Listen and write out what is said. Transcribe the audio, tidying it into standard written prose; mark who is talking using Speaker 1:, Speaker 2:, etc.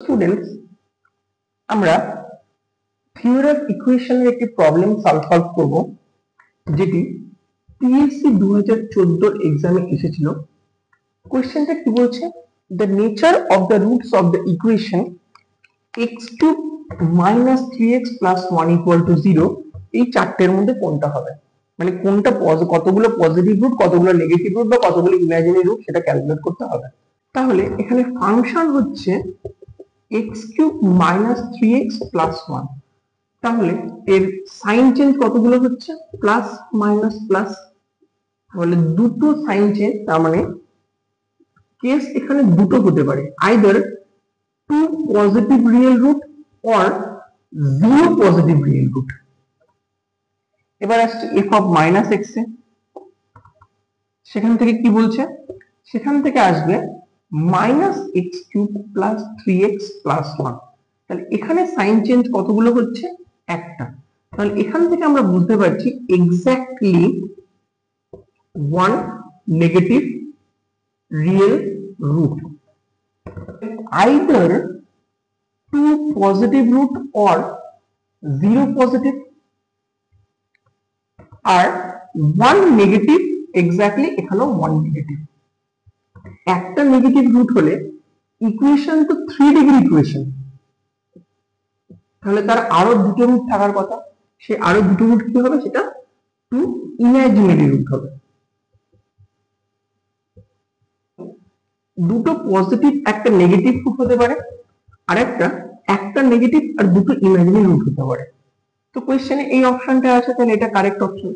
Speaker 1: Students, আমরা theory of ইকুয়েশনের একটি প্রবলেম সলভ করব, যেটি পিএসসি 2014 এক্সামে এসেছিল। কোশ্চেনটা কি বলছে? The nature of the roots of the equation x³ - 3x + 1 = 0 এই চারটের মধ্যে কোনটা হবে, মানে কোনটা কতগুলো পজিটিভ রুট, কতগুলো নেগেটিভ রুট বা কতগুলো ইমাজিনারি রুট সেটা ক্যালকুলেট করতে হবে। তাহলে এখানে ফাংশন হচ্ছে x³ - 3x + 1, তাহলে এর সাইন চেঞ্জ কতগুলো হচ্ছে? প্লাস মাইনাস প্লাস, তাহলে দুটো সাইন চেঞ্জ, তার মানে কেস এখানে দুটো হতে পারে, either 2 positive real root or 0 positive real root. এবার আসছে f অফ -x এ, সেখান থেকে কি বলছে? সেখান থেকে আসবে -x³ + 3x + 1, তাহলে এখানে সাইন চেঞ্জ কতগুলো হচ্ছে? একটা। তাহলে এখান থেকে আমরা বুঝতে পারছি exactly 1 negative real root, either 2 positive root or 0 positive, আর 1 নেগেটিভ, এক্স্যাক্টলি এখানেও 1 নেগেটিভ। একটা নেগেটিভ রুট হলে ইকুয়েশন তো 3 ডিগ্রি ইকুয়েশন, তাহলে তার আরো দুটো রুট থাকার কথা, সে আরো দুটো রুট কি হবে? সেটা 2 ইমাজিনারি রুট হবে। দুটো পজিটিভ একটা নেগেটিভ রুট হতে পারে, আর একটা নেগেটিভ আর দুটো ইমাজিনারি রুট হতে পারে। তো কোশ্চেনে এই অপশনটা আছে, তাহলে এটা কারেক্ট অপশন।